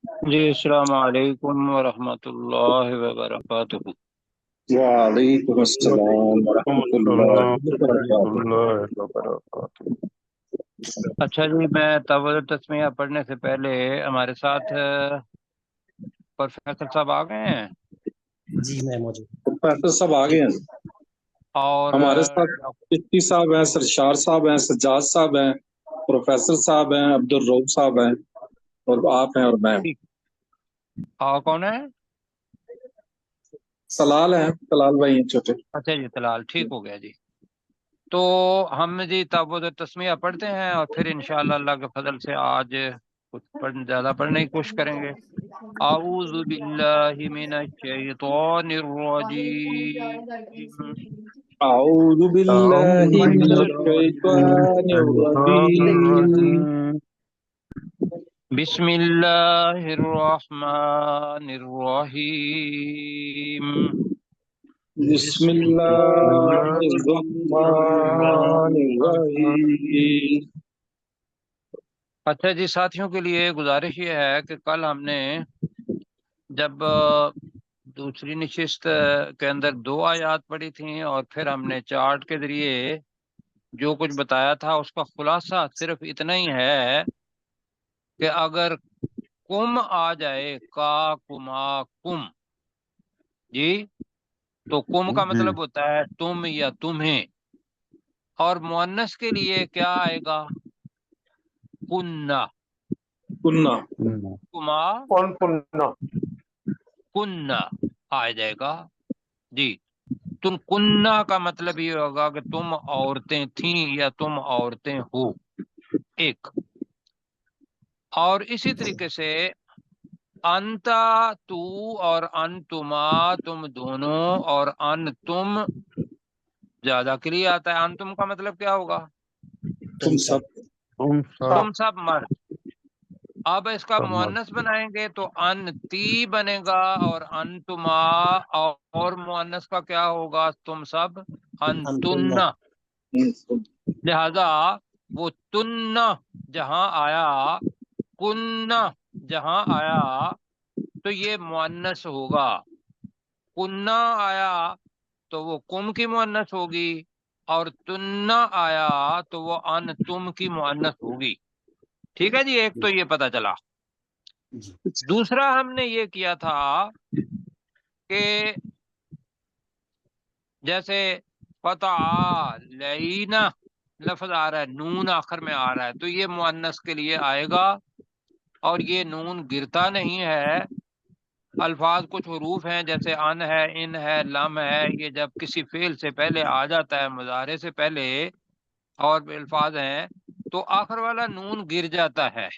جی السلام علیکم ورحمۃ اللہ وبرکاتہ۔ وعلیکم السلام وعلیکم ورحمۃ اللہ السلام ورحمۃ وبرکاتہ۔ اللہ وبرکاتہ۔ اچھا جی، میں تول تسمیہ پڑھنے سے پہلے ہمارے ساتھ پروفیسر صاحب آ گئے ہیں جی میں موجود پروفیسر صاحب آ گئے ہیں اور ہمارے ساتھ۔ چشتی صاحب ہیں، سرشار صاحب ہیں، سجاد صاحب ہیں، پروفیسر صاحب ہیں، عبد الروب صاحب ہیں، اور آپ ہیں، اور میں ہوں۔ کون ہے؟ سلال ہیں، سلال بھائی ہیں چھوٹے۔ اچھا جی طلال، ٹھیک ہو گیا جی۔ تو ہم جی تول تسمیہ پڑھتے ہیں اور پھر انشاءاللہ اللہ کے فضل سے آج کچھ زیادہ پڑھنے کی کوشش کریں گے۔ اعوذ باللہ من الشیطان الرجیم، اعوذ باللہ من الشیطان الرجیم۔ بسم اللہ الرحمن الرحیم۔ بسم اللہ الرحمن الرحیم۔ اچھا جی، ساتھیوں کے لیے گزارش یہ ہے کہ کل ہم نے جب دوسری نشست کے اندر 2 آیات پڑھی تھیں اور پھر ہم نے چارٹ کے ذریعے جو کچھ بتایا تھا اس کا خلاصہ صرف اتنا ہی ہے کہ اگر کم آ جائے، کا کما کم جی، تو کم کا مطلب ہوتا ہے تم یا تمہیں، اور مؤنث کے لیے کیا آئے گا؟ کننا، کننا، کما کون کننا؟ کننا آ جائے گا جی۔ تم کننا کا مطلب یہ ہوگا کہ تم عورتیں تھیں یا تم عورتیں ہو، ایک۔ اور اسی طریقے سے انتا، تو، اور انتما تم دونوں، اور انتم زیادہ کے لیے آتا ہے۔ انتم کا مطلب کیا ہوگا؟ تم سب۔ تم سب مرد۔ اب اس کا مؤنث بنائیں گے تو انتی بنے گا، اور انتما، اور مؤنث کا کیا ہوگا؟ تم سب، انتن۔ لہذا وہ تن جہاں آیا، کن جہاں آیا تو یہ مؤنث ہوگا، کننا آیا تو وہ کم کی مؤنث ہوگی، اور تننا آیا تو وہ انتم کی مؤنث ہوگی۔ ٹھیک ہے جی، ایک تو یہ پتہ چلا۔ دوسرا ہم نے یہ کیا تھا کہ جیسے فتعالینا لفظ آ رہا ہے، نون آخر میں آ رہا ہے، تو یہ مؤنث کے لیے آئے گا، اور یہ نون گرتا نہیں ہے۔ الفاظ کچھ حروف ہیں جیسے ان ہے، ان ہے، لم ہے، یہ جب کسی فعل سے پہلے آ جاتا ہے، مضارع سے پہلے، اور بھی الفاظ ہیں تو آخر والا نون گر جاتا ہے،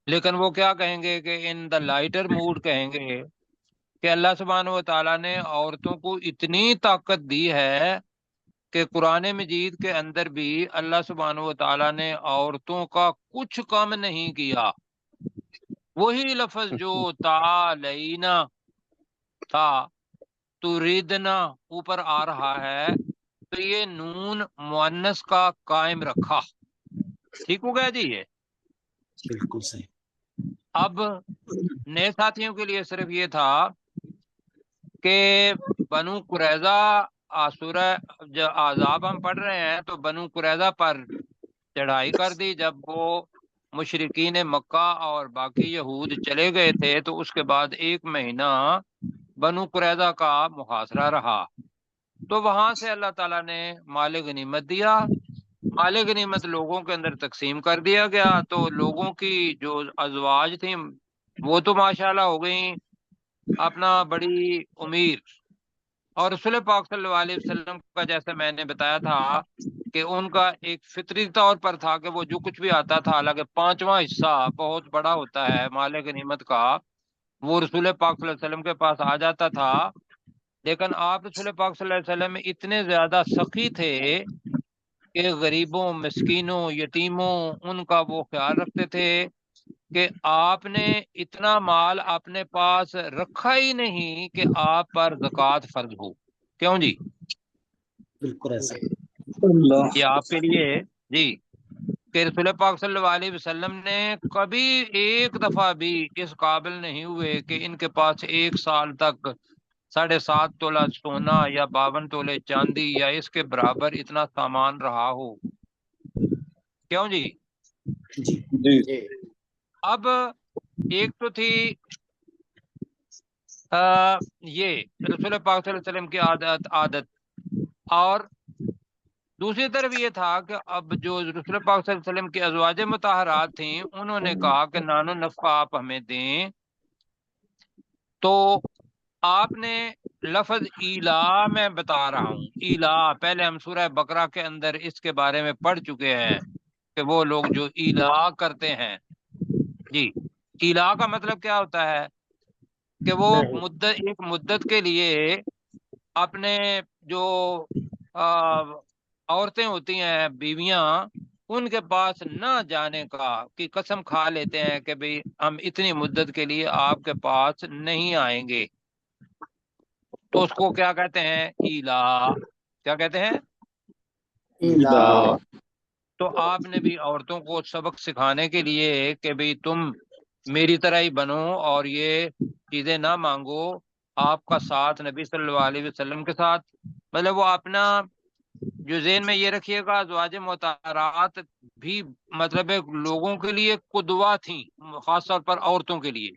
لیکن وہ کیا کہیں گے کہ ان دا لائٹر موڈ کہیں گے کہ اللہ سبحانہ و تعالیٰ نے عورتوں کو اتنی طاقت دی ہے کہ قرآن مجید کے اندر بھی اللہ سبحانہ و تعالیٰ نے عورتوں کا کچھ کم نہیں کیا۔ وہی لفظ جو تعالینا تھا، تریدنا اوپر آ رہا ہے، تو یہ نون مؤنث کا قائم رکھا۔ ٹھیک ہو گیا جی یہ؟ بالکل صحیح۔ اب نئے ساتھیوں کے لیے صرف یہ تھا کہ بنو قریظہ سورہ احزاب ہم پڑھ رہے ہیں تو بنو قریظہ پر چڑھائی کر دی جب وہ مشرکین مکہ اور باقی یہود چلے گئے تھے، تو اس کے بعد 1 مہینہ بنو قریظہ کا محاصرہ رہا، تو وہاں سے اللہ تعالیٰ نے مال غنیمت دیا، مال غنیمت لوگوں کے اندر تقسیم کر دیا گیا، تو لوگوں کی جو ازواج تھیں وہ تو ماشاءاللہ ہو گئیں اپنا بڑی امیر، اور رسول پاک صلی اللہ علیہ وسلم کا جیسے میں نے بتایا تھا کہ ان کا ایک فطری طور پر تھا کہ وہ جو کچھ بھی آتا تھا، حالانکہ 5واں حصہ بہت بڑا ہوتا ہے مال غنیمت کا، وہ رسول پاک صلی اللہ علیہ وسلم کے پاس آ جاتا تھا، لیکن آپ رسول پاک صلی اللہ علیہ وسلم اتنے زیادہ سخی تھے کہ غریبوں، مسکینوں، یتیموں ان کا وہ خیال رکھتے تھے کہ آپ نے اتنا مال اپنے پاس رکھا ہی نہیں کہ آپ پر زکوٰۃ فرض ہو۔ کیوں جی؟ بالکل ایسا اللہ۔ یہ آپ کے لیے جی کہ رسول پاک صلی اللہ علیہ وسلم نے کبھی ایک دفعہ بھی اس قابل نہیں ہوئے کہ ان کے پاس 1 سال تک 7.5 تولہ سونا یا 52 تولے چاندی یا اس کے برابر اتنا سامان رہا ہو. کیوں جی؟ جی جی اب ایک تو تھی یہ رسول پاک صلی اللہ علیہ وسلم کی عادت، اور دوسری طرف یہ تھا کہ اب جو رسول پاک صلی اللہ علیہ وسلم کی ازواج مطہرات تھیں انہوں نے کہا کہ نانو نفقہ آپ ہمیں دیں، تو آپ نے لفظ ایلا میں بتا رہا ہوں، ایلا پہلے ہم سورہ بقرہ کے اندر اس کے بارے میں پڑھ چکے ہیں کہ وہ لوگ جو ایلا کرتے ہیں. جی، ایلا کا مطلب کیا ہوتا ہے کہ وہ ایک مدت کے لیے اپنے جو عورتیں ہوتی ہیں، بیویاں، ان کے پاس نہ جانے کا کی قسم کھا لیتے ہیں کہ بھئی ہم اتنی مدت کے لیے آپ کے پاس نہیں آئیں گے، تو اس کو کیا کہتے ہیں؟ ایلا. کیا کہتے ہیں؟ ایلا. تو آپ نے بھی عورتوں کو سبق سکھانے کے لیے کہ بھئی تم میری طرح ہی بنو اور یہ چیزیں نہ مانگو، آپ کا ساتھ نبی صلی اللہ علیہ وسلم کے ساتھ، مطلب وہ اپنا جو ذہن میں یہ رکھیے گا ازواج مطہرات بھی مطلب لوگوں کے لیے قدوہ تھیں، خاص طور پر عورتوں کے لیے،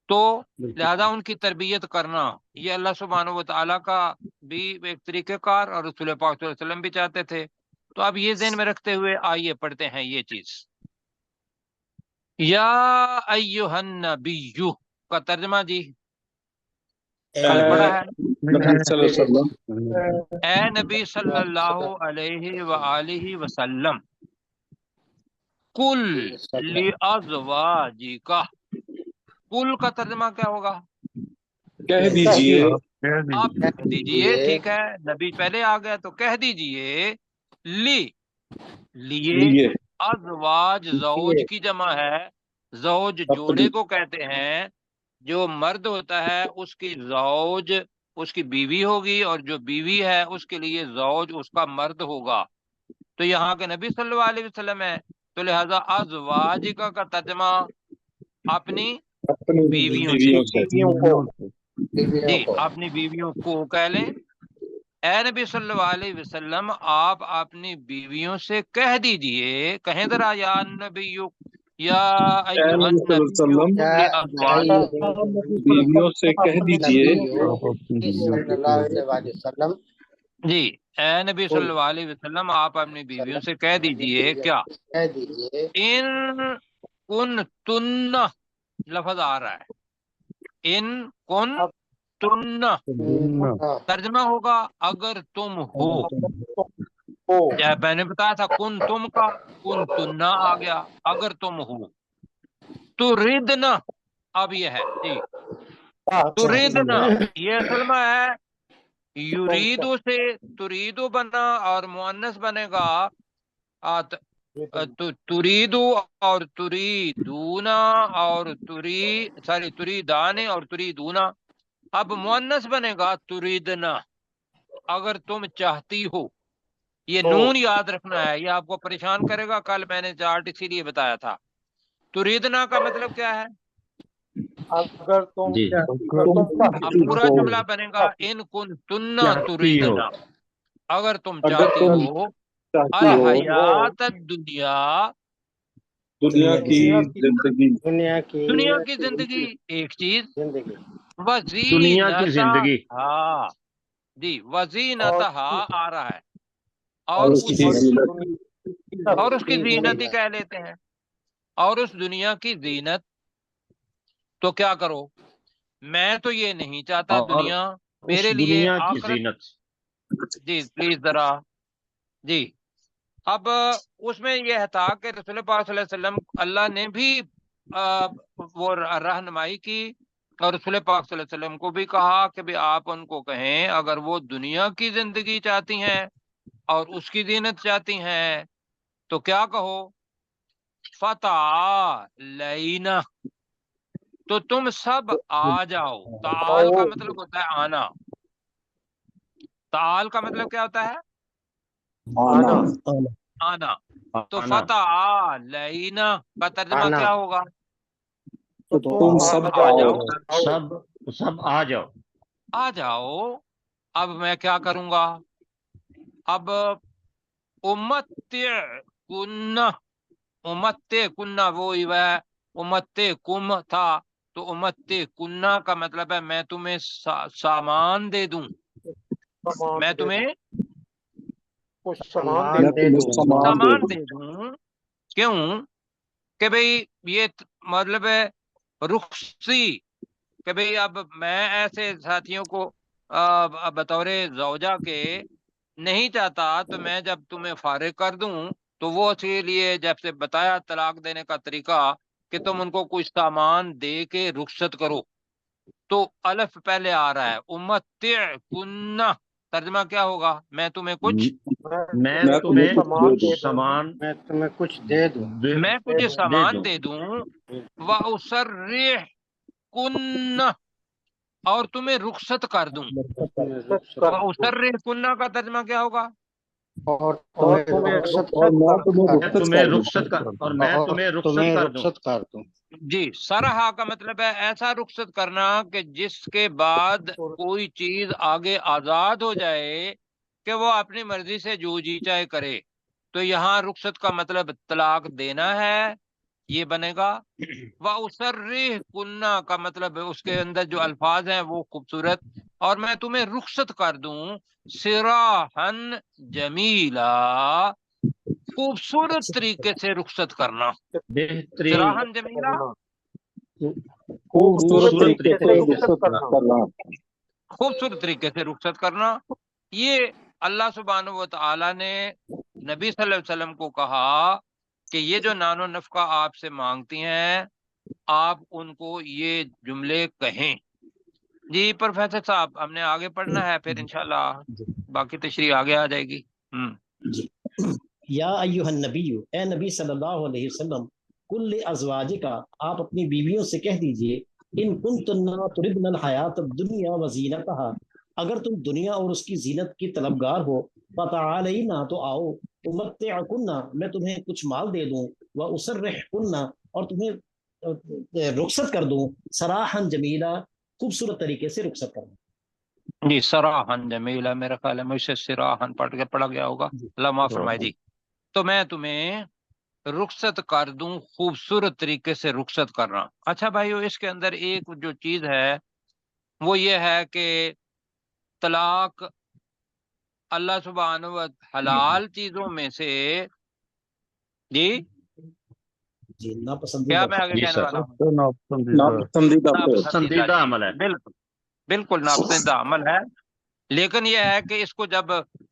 تو لہذا ان کی تربیت کرنا یہ اللہ سبحانہ و تعالیٰ کا بھی ایک طریقہ کار اور رسول پاک صلی اللہ علیہ وسلم بھی چاہتے تھے. تو اب یہ ذہن میں رکھتے ہوئے آئیے پڑھتے ہیں یہ چیز. یا ایہا النبی کا ترجمہ جی پڑھا ہے، نبی صلی اللہ علیہ وسلم. اے نبی صلی اللہ علیہ وآلہ وسلم، کل لازواجک، کل کا ترجمہ کیا ہوگا؟ کہہ دیجئے. آپ دیجئے، ٹھیک ہے، نبی پہلے آ گیا تو کہہ دیجئے، لیے لیے ازواج زوج کی جمع ہے، زوج جوڑے کو کہتے ہیں، جو مرد ہوتا ہے اس کی زوج اس کی بیوی ہوگی، اور جو بیوی ہے اس کے لیے زوج اس کا مرد ہوگا. تو یہاں کے نبی صلی اللہ علیہ وسلم ہے، تو لہذا ازواج کا ترجمہ اپنی اپنی بیویوں سے، جی اپنی بیویوں کو کہہ لیں. اے نبی صلی اللہ علیہ وسلم، آپ اپنی بیویوں سے کہہ دیجئے، کہیں ذرا یا نبی، یا اے ایھا نبی صلی اللہ علیہ النبی وسلم، لازواجک، بیویوں سے کہہ دیجئے. جی اے نبی صلی اللہ علیہ وسلم، آپ اپنی بیویوں سے کہہ دیجئے کیا؟ ان کن تن لفظ آ رہا ہے، ان کن تن ترجمہ ہوگا اگر تم ہو. میں نے بتایا تھا کن تم کا، کن تنہ آ گیا، اگر تم ہو تو ردنا. اب یہ ہے جی تو ردنا، یہ اصل میں ہے یریدو سے تریدو بنا اور مؤنث بنے گا تریدو اور تریدونا اور تریدانے اور تریدونا. اب مؤنث بنے گا تریدنا، اگر تم چاہتی ہو. یہ نون یاد رکھنا ہے، یہ آپ کو پریشان کرے گا، کل میں نے چارٹ اسی لیے بتایا تھا. تریدنا کا مطلب کیا ہے؟ اگر تم اب پورا جملہ بنے گا ان کن تنہ تریدنا، اگر تم چاہتی ہو الحیات الدنیا، دنیا کی زندگی. دنیا کی زندگی ایک چیز، دنیا کی زندگی، ہاں جی وزینتہا آ رہا ہے، اور اس کی اور اس کی زینت ہی کہہ لیتے ہیں، اور اس دنیا کی زینت. تو کیا کرو؟ میں تو یہ نہیں چاہتا دنیا میرے لیے دنیا کی آخرت. زینت. جی پلیز ذرا جی. اب اس میں یہ تھا کہ رسول پاک صلی اللہ علیہ وسلم اللہ نے بھی وہ رہنمائی کی، اور رسول پاک صلی اللہ علیہ وسلم کو بھی کہا کہ بھی آپ ان کو کہیں اگر وہ دنیا کی زندگی چاہتی ہیں اور اس کی زینت چاہتی ہیں تو کیا کہو؟ فتعالینا، تو تم سب آ جاؤ. تعال کا مطلب ہوتا ہے آنا. تعال کا مطلب کیا ہوتا ہے؟ آنا. تو آنا فتح لینا کا ترجمہ آنا۔ کیا ہوگا؟ تو تم سب آ آؤ، جاؤ، سب آ جاؤ. آ جاؤ۔ اب میں کیا کروں گا؟ اب امتع کنہ وہی وہ امتع کم تھا، تو امتع کنہ کا مطلب ہے میں تمہیں سامان دے دوں، میں تمہیں کچھ سامان میں دے تمہیں دوں۔ سامان دے سامان دوں۔ دے دوں۔ کیوں کہ بھئی یہ مطلب ہے رخصتی، کہ بھئی اب میں ایسے ساتھیوں کو بطور زوجہ کے نہیں چاہتا، تو میں جب تمہیں فارغ کر دوں تو وہ اسی لیے جب سے بتایا طلاق دینے کا طریقہ کہ تم ان کو کچھ سامان دے کے رخصت کرو، تو الف پہلے آ رہا ہے امتع کنہ، ترجمہ کیا ہوگا؟ میں تمہیں کچھ میں تمہیں سامان دے کچھ دوں۔ سامان میں تمہیں کچھ دے دوں۔ میں کچھ سامان دے دوں، وَأُسَرِّحْ کن، اور تمہیں رخصت کر دوں۔ وَأُسَرِّحْ کن کا ترجمہ کیا ہوگا؟ اور اور میں تمہیں رخصت کر دوں۔ اور میں تمہیں رخصت کر دوں. کر دوں۔ جی، سرحا کا مطلب ہے ایسا رخصت کرنا کہ جس کے بعد کوئی چیز آگے آزاد ہو جائے کہ وہ اپنی مرضی سے جو جی چاہے کرے۔ تو یہاں رخصت کا مطلب طلاق دینا ہے، یہ بنے گا۔ وَأُسَرِّحْ کُنَّا کا مطلب اس کے اندر جو الفاظ ہیں وہ خوبصورت، اور میں تمہیں رخصت کر دوں سراحً جمیلا، خوبصورت طریقے سے رخصت کرنا۔ بہترین سراحً جمیلا، خوبصورت طریقے سے رخصت کرنا۔ خوبصورت طریقے سے رخصت کرنا۔ یہ اللہ سبحانہ و تعالی نے نبی صلی اللہ علیہ وسلم کو کہا کہ یہ جو نان و نفقہ آپ سے مانگتی ہیں، آپ ان کو یہ جملے کہیں۔ جی پروفیسر صاحب، ہم نے آگے پڑھنا ہے، پھر انشاءاللہ باقی تشریح آگے آ جائے گی۔ جی یا ایھا النبی، اے نبی صلی اللہ علیہ وسلم، کل ازواج کا، آپ اپنی بیویوں سے کہہ دیجئے، ان کنتن تردن الحیات الدنیا وزینتہا، اگر تم دنیا اور اس کی زینت کی طلبگار ہو، فتعالینا، تو آؤ، امتعکن، میں تمہیں کچھ مال دے دوں، واسرحکن، اور تمہیں رخصت کر دوں، سراحا جمیلا، خوبصورت طریقے سے رخصت کروں۔ جی، سراحً جمیلا، میرا خیال ہے مجھ سے سراحً پڑھا گیا ہوگا، اللہ معاف فرمائے جی۔ تو میں تمہیں رخصت کر دوں، خوبصورت طریقے سے رخصت کرنا۔ اچھا بھائیو، اس کے اندر ایک جو چیز ہے وہ یہ ہے کہ طلاق اللہ سبحانہ و حلال چیزوں میں سے، جی جی کیا ناپسندیدہ میں آگے جی کہنے سر، والا ہوں؟ ناپسندیدہ فعل۔ پسندیدہ عمل ہے. بالکل ناپسندیدہ عمل ہے، لیکن یہ ہے کہ اس کو جب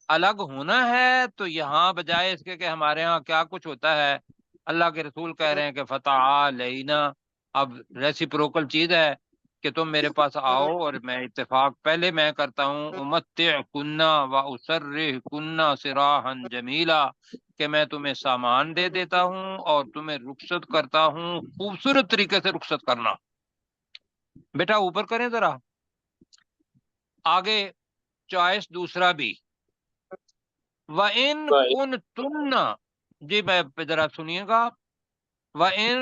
الگ ہونا ہے تو یہاں بجائے اس کے کہ ہمارے ہاں کیا کچھ ہوتا ہے، اللہ کے رسول کہہ رہے ہیں کہ فتعالینا، اب ریسیپروکل چیز ہے کہ تم میرے پاس آؤ اور میں اتفاق پہلے میں کرتا ہوں، امتعکن واسرحکن سراحا جمیلا، کہ میں تمہیں سامان دے دیتا ہوں اور تمہیں رخصت کرتا ہوں، خوبصورت طریقے سے رخصت کرنا۔ بیٹا اوپر کریں ذرا آگے، چوائس دوسرا بھی، وَإِن كُنتُنَّ، جی میں ذرا سنیے گا، وَإِن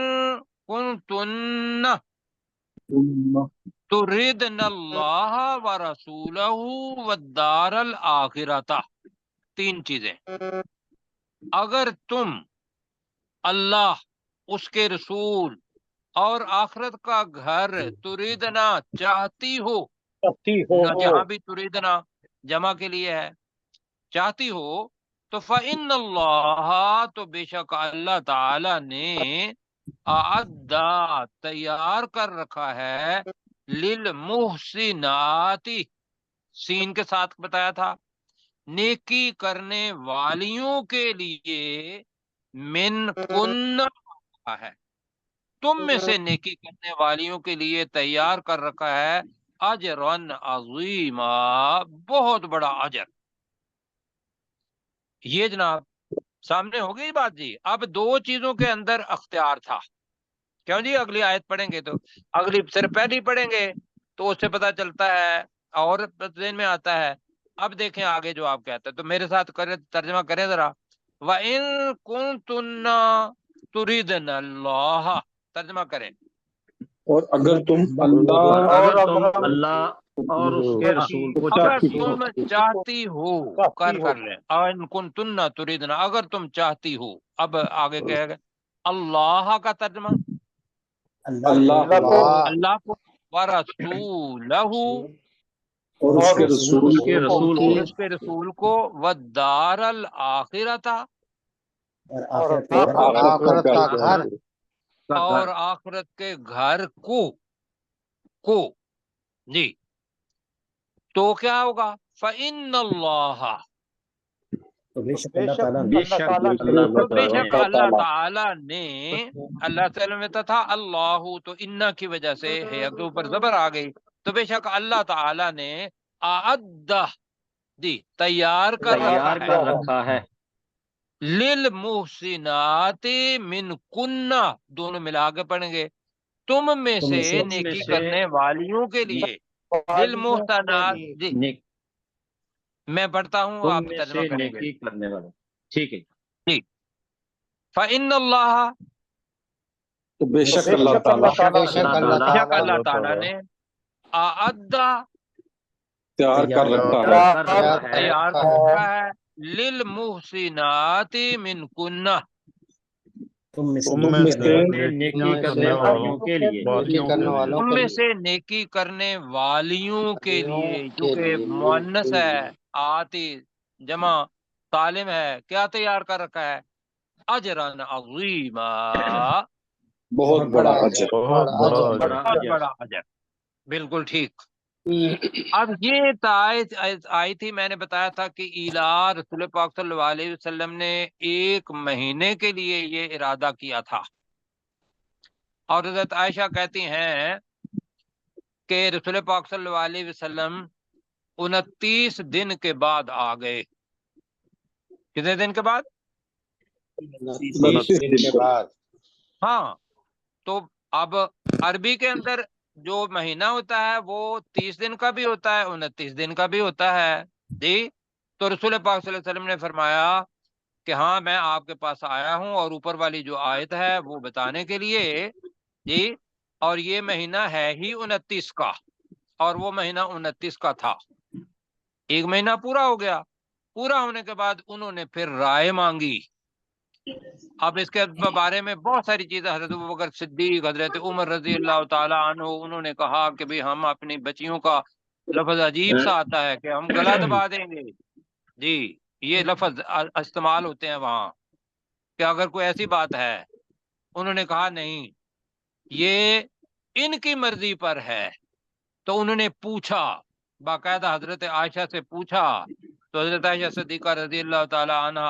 كُنتُنَّ تُرِدْنَ اللَّهَ وَرَسُولَهُ وَالدَّارَ الْآخِرَةَ، تین چیزیں، اگر تم اللہ، اس کے رسول اور آخرت کا گھر تُرِدْنَ چاہتی ہو، جہاں بھی تُرِدْنَ جمع کے لیے ہے، چاہتی ہو، تو فَإِنَّ اللَّهَ، تو بے شک اللہ تعالی نے اعدّا تیار کر رکھا ہے، للمحسنات، سین کے ساتھ بتایا تھا، نیکی کرنے والیوں کے لیے، من کن ہے، تم میں سے نیکی کرنے والیوں کے لیے تیار کر رکھا ہے، اجرن عظیما، بہت بڑا اجر۔ یہ جناب سامنے ہو گئی بات جی۔ اب دو چیزوں کے اندر اختیار تھا، کیوں جی؟ اگلی آیت پڑھیں گے تو، اگلی صرف پہلی پڑھیں گے تو اس سے پتہ چلتا ہے اور ذہن میں آتا ہے۔ اب دیکھیں آگے جو آپ کہتے ہیں، تو میرے ساتھ کریں، ترجمہ کریں ذرا، وَإِن كُنتُنَّ تُرِدْنَ اللَّهَ، ترجمہ کریں. اور اگر تم اللہ اگر تم اللہ اور اس کے رسول کو اگر چاہتی ہو. تم چاہتی ہو، کر لیں. وَإِن كُنتُنَّ تُرِدْنَ، اگر تم چاہتی ہو. اب آگے کہے گا اللہ کا ترجمہ اللہ کو اللہ کو، وَرَسُولَهُ، اور اس کے رسول اس کے رسول کو، اس کے رسول کو، وَالدَّارَ الْآخِرَةَ، اور آخرت اور آخرت کا گھر اور آخرت کے گھر کو جی. تو کیا ہوگا؟ فَإِنَّ اللَّهَ، تو بے شک اللہ تعالیٰ بے شک اللہ تو بے تعالیٰ شک اللہ تعالی نے، اللہ تعالی میں تھا اللہ تو انا کی وجہ سے ہے کے اوپر زبر آ گئی، تو بے شک اللہ تعالی نے اعدہ دی، تیار کر رکھا ہے للمحسنات من کنہ، دونوں ملا کے پڑھیں گے، تم میں سے نیکی کرنے والیوں کے لیے، للمحسنات جی. میں پڑھتا ہوں، تم آپ میں ترجمہ سے کریں گے. نیکی کرنے والا. ٹھیک ہے. جی. فَإِنَّ اللَّهَ، تو بے شک اللہ تعالیٰ بے شک اللہ تعالیٰ نے اعدہ تیار کر رکھا ہے تیار کر رکھا ہے للمحسنات من کنہ، تم میں سے تم میں سے نیکی کرنے والوں کے لیے. تم میں سے نیکی کرنے والیوں کے لیے، جو کہ مؤنث ہے، آتی جمع سالم ہے، کیا تیار کر رکھا ہے؟ اجرن عظیما، بہت بڑا اجر، بہت بڑا اجر. بالکل ٹھیک. اب یہ آیت آئی تھی، میں نے بتایا تھا کہ ایلا رسول پاک صلی اللہ علیہ وسلم نے 1 مہینے کے لیے یہ ارادہ کیا تھا، اور حضرت عائشہ کہتی ہیں کہ رسول پاک صلی اللہ علیہ وسلم 29 دن کے بعد آ گئے. کتنے دن کے بعد؟ 29 دن کے بعد. ہاں. تو اب عربی کے اندر جو مہینہ ہوتا ہے وہ 30 دن کا بھی ہوتا ہے، 29 دن کا بھی ہوتا ہے جی. تو رسول پاک صلی اللہ علیہ وسلم نے فرمایا کہ ہاں میں آپ کے پاس آیا ہوں، اور اوپر والی جو آیت ہے وہ بتانے کے لیے جی. اور یہ مہینہ ہے ہی 29 کا، اور وہ مہینہ 29 کا تھا. 1 مہینہ پورا ہو گیا. پورا ہونے کے بعد انہوں نے پھر رائے مانگی. اب اس کے بارے میں بہت ساری چیزیں، حضرت ابوبکر صدیق، حضرت عمر رضی اللہ تعالی عنہ، انہوں نے کہا کہ بھی ہم اپنی بچیوں کا لفظ عجیب سا آتا ہے کہ ہم گلا دبا دیں گے جی. یہ لفظ استعمال ہوتے ہیں وہاں کہ اگر کوئی ایسی بات ہے. انہوں نے کہا نہیں، یہ ان کی مرضی پر ہے. تو انہوں نے پوچھا، باقاعدہ حضرت عائشہ سے پوچھا. تو حضرت عائشہ صدیقہ رضی اللہ تعالی عنہ،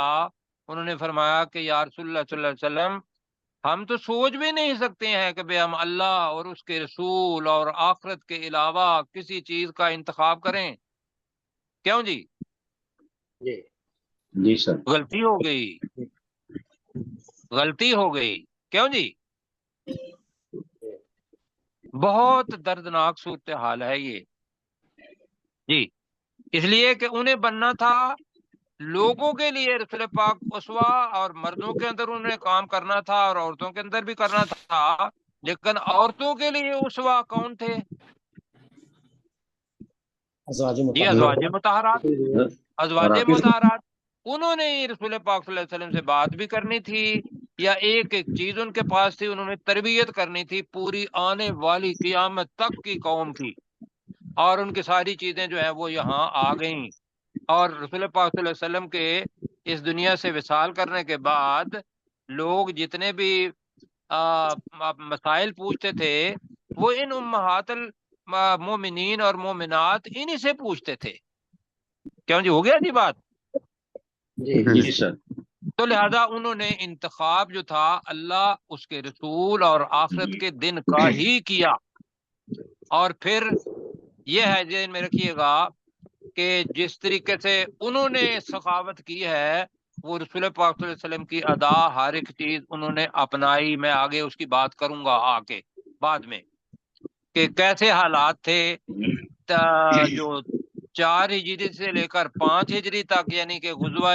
انہوں نے فرمایا کہ یا رسول اللہ صلی اللہ علیہ وسلم، ہم تو سوچ بھی نہیں سکتے ہیں کہ ہم اللہ اور اس کے رسول اور آخرت کے علاوہ کسی چیز کا انتخاب کریں. کیوں جی؟ جی سر. غلطی ہو گئی، غلطی ہو گئی. کیوں جی؟ بہت دردناک صورتحال ہے یہ جی. اس لیے کہ انہیں بننا تھا لوگوں کے لیے رسول پاک اسوا، اور مردوں کے اندر انہوں نے کام کرنا تھا اور عورتوں کے اندر بھی کرنا تھا. لیکن عورتوں کے لیے اسوا کون تھے؟ جی ازواج مطہرات. ازواج مطہرات انہوں نے رسول پاک صلی اللہ علیہ وسلم سے بات بھی کرنی تھی، یا ایک ایک چیز ان کے پاس تھی، انہوں نے تربیت کرنی تھی پوری آنے والی قیامت تک کی قوم کی. اور ان کی ساری چیزیں جو ہیں وہ یہاں آ گئیں. اور رسول پاک صلی اللہ علیہ وسلم کے اس دنیا سے وصال کرنے کے بعد لوگ جتنے بھی مسائل پوچھتے تھے وہ ان امہات المومنین اور مومنات انہی سے پوچھتے تھے. کیوں جی؟ ہو گیا جی بات؟ جی سر. تو لہذا انہوں نے انتخاب جو تھا اللہ، اس کے رسول اور آخرت کے دن کا ہی کیا. اور پھر یہ ہے ذہن میں رکھیے گا کہ جس طریقے سے انہوں نے سخاوت کی ہے، وہ رسول پاک صلی اللہ علیہ وسلم کی ادا، ہر ایک چیز انہوں نے اپنائی. میں آگے اس کی بات کروں گا آ کے بعد میں کہ کیسے حالات تھے جو 4 ہجری سے لے کر 5 ہجری تک، یعنی کہ غزوہ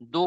2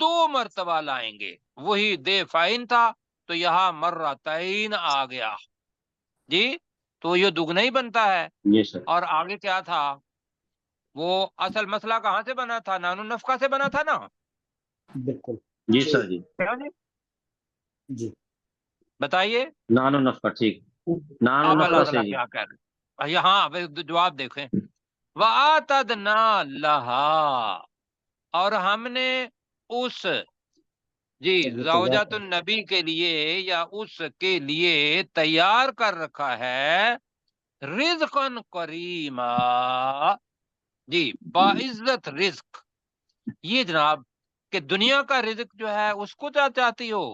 2 مرتبہ لائیں گے. وہی دے فائن تھا تو یہاں مرتین آ گیا جی، تو یہ دگنا ہی بنتا ہے. جی سر. اور آگے کیا تھا؟ وہ اصل مسئلہ کہاں سے بنا تھا؟ نان النفقہ سے بنا تھا نا. بالکل. جی سر. جی کیا جی جی بتائیے. نان النفقہ. ٹھیک. نان اب اللہ النفقہ سے تعالیٰ جی. کیا کہہ رہے ہیں یہاں؟ جواب دیکھیں. وَآتَدْنَا لَهَا، اور ہم نے اس جی زوجات النبی کے لیے یا اس کے لیے تیار کر رکھا ہے رزقاً کریما، جی باعزت رزق. یہ جناب کہ دنیا کا رزق جو ہے اس کو چاہتی ہو،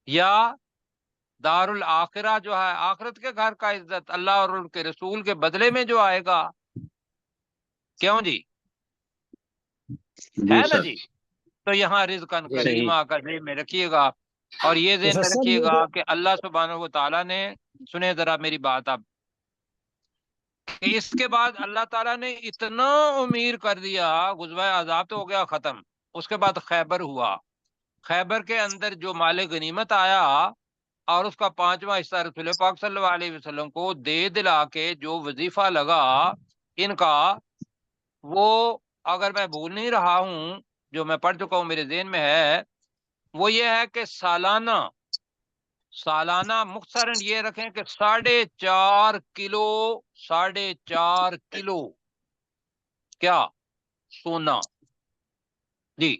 یا دار الاخرہ جو ہے آخرت کے گھر کا عزت اللہ اور ان کے رسول کے بدلے میں جو آئے گا. کیوں جی؟ جی ہے نا سر. جی. تو یہاں رزقاً جی. کریما کا ذہن میں رکھیے گا، اور یہ ذہن میں رکھیے گا کہ اللہ سبحانہ و تعالیٰ نے، سنیں ذرا میری بات اب، کہ اس کے بعد اللہ تعالیٰ نے اتنا امیر کر دیا. غزوہ احزاب تو ہو گیا ختم، اس کے بعد خیبر ہوا. خیبر کے اندر جو مال غنیمت آیا اور اس کا 5واں حصہ رسول پاک صلی اللہ علیہ وسلم کو دے دلا کے جو وظیفہ لگا ان کا، وہ اگر میں بھول نہیں رہا ہوں، جو میں پڑھ چکا ہوں میرے ذہن میں ہے، وہ یہ ہے کہ سالانہ مختصراً یہ رکھیں کہ 4.5 کلو 4.5 کلو کیا سونا. جی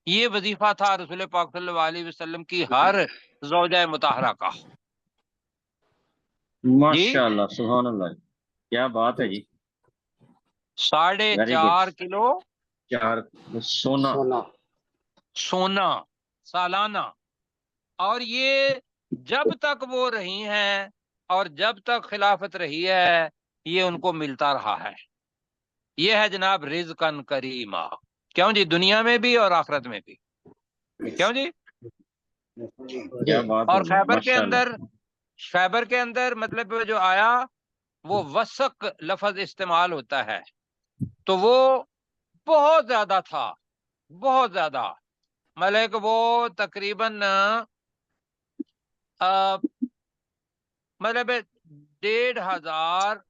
یہ وظیفہ تھا رسول پاک صلی اللہ علیہ وسلم کی ہر زوجہ مطہرہ کا. ماشاء اللہ. سبحان اللہ. کیا بات ہے جی. 4.5 کلو 4 سونا. سونا سالانہ. اور یہ جب تک وہ رہی ہیں اور جب تک خلافت رہی ہے یہ ان کو ملتا رہا ہے. یہ ہے جناب رزقاً کریما. کیوں جی؟ دنیا میں بھی اور آخرت میں بھی. کیوں جی؟ کیا بات ہے اور جی. خیبر کے اندر مطلب جو آیا وہ وسق لفظ استعمال ہوتا ہے، تو وہ بہت زیادہ تھا، بہت زیادہ. مطلب وہ تقریباً مطلب 1,500.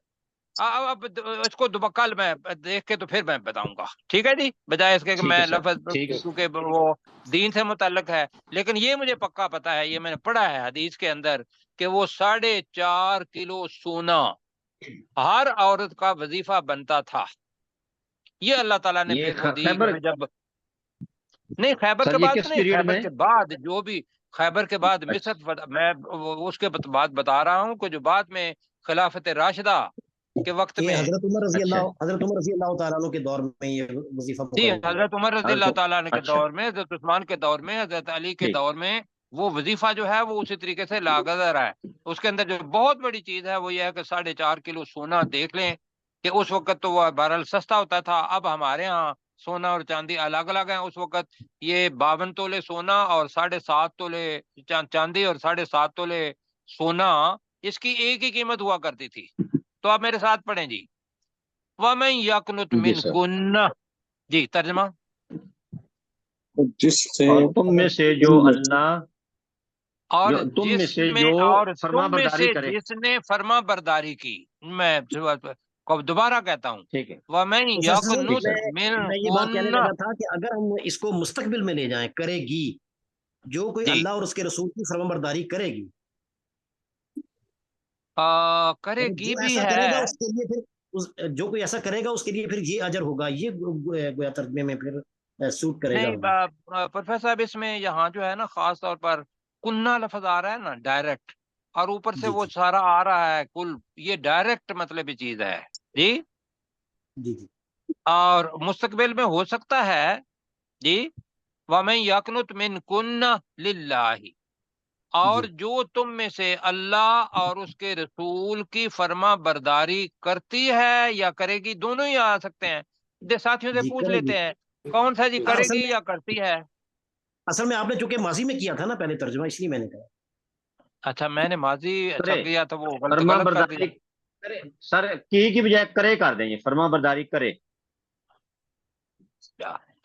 اب اس کو کل میں دیکھ کے تو پھر میں بتاؤں گا، ٹھیک ہے جی، بجائے اس کے کہ ٹھیک ہے میں سر. لفظ، ٹھیک ہے. کیونکہ وہ دین سے متعلق ہے. لیکن یہ مجھے پکا پتا ہے، یہ میں نے پڑھا ہے حدیث کے اندر، کہ وہ 4.5 کلو سونا ہر عورت کا وظیفہ بنتا تھا. یہ اللہ تعالیٰ نے یہ پھر وہ دی خیبر جب نہیں خیبر سر کے یہ بعد کس نہیں، پیریڈ خیبر میں؟ کے بعد جو بھی خیبر کے بعد اچھا. مصر، میں اس کے بعد بتا رہا ہوں کہ جو بعد میں خلافت راشدہ کے وقت یہ میں، حضرت عمر اچھا. رضی اللہ تعالیٰ عنہ کے دور میں یہ وظیفہ جی مقرر ہوا. حضرت عمر رضی اللہ تعالیٰ عنہ کے اچھا. دور میں، حضرت عثمان کے دور میں، حضرت علی کے ٹھیک. دور میں وہ وظیفہ جو ہے وہ اسی طریقے سے لاگزر ہے. اس کے اندر جو بہت بڑی چیز ہے وہ یہ ہے کہ 4.5 کلو سونا. دیکھ لیں کہ اس وقت تو وہ بہرحال سستا ہوتا تھا. اب ہمارے ہاں سونا اور چاندی الگ الگ ہیں. اس وقت یہ 52 تولے سونا اور 7.5 تولے چاندی اور 7.5 تولے سونا، اس کی ایک ہی قیمت ہوا کرتی تھی. تو آپ میرے ساتھ پڑھیں جی. وَمَن يَقْنُتْ جی سر. مِنْكُنَّ، جی ترجمہ. جس سے اور تم میں سے جو اللہ اور جو تم میں جس سے میں، جو اور فرما تم میں برداری سے کرے. جس نے فرما برداری کی. میں دوبارہ کہتا ہوں، ٹھیک ہے. وَمَن پروفیسر صاحب، يَقْنُتْ میں یہ بات کہنے مِنْكُنَّ، لگا تھا کہ اگر ہم اس کو مستقبل میں لے جائیں، کرے گی، جو کوئی جی اللہ اور اس کے رسول کی فرما برداری کرے گی، کرے جو گی بھی ایسا کرے گا ہے. اس کے لیے پھر جو کوئی ایسا کرے گا اس کے لیے پھر یہ اجر ہوگا. یہ گویا ترجمے میں پھر سوٹ کرے گا نہیں ہمیں. پروفیسر صاحب، اس میں یہاں جو ہے نا خاص طور پر کنہ لفظ آ رہا ہے نا ڈائریکٹ، اور اوپر سے جی وہ جی سارا آ رہا ہے کل. یہ ڈائریکٹ مطلب چیز ہے جی. جی جی اور مستقبل میں ہو سکتا ہے جی. وَمَن يَقْنُتْ مِنْكُنَّ لِلَّهِ، اور جی جو تم میں سے اللہ اور اس کے رسول کی فرما برداری کرتی ہے یا کرے گی، دونوں ہی آ سکتے ہیں. ساتھیوں سے جی پوچھ کرے گی. لیتے ہیں کون سا جی، کرے اصل گی میں یا کرتی ہے؟ اصل میں آپ نے چونکہ ماضی میں کیا تھا نا پہلے ترجمہ، اس لیے میں نے کہا. اچھا میں نے ماضی اچھا کرے کیا تو وہ فرما غلط کر دیا. برداری کرے. سر کی بجائے کرے کر دیں. یہ فرما برداری کرے.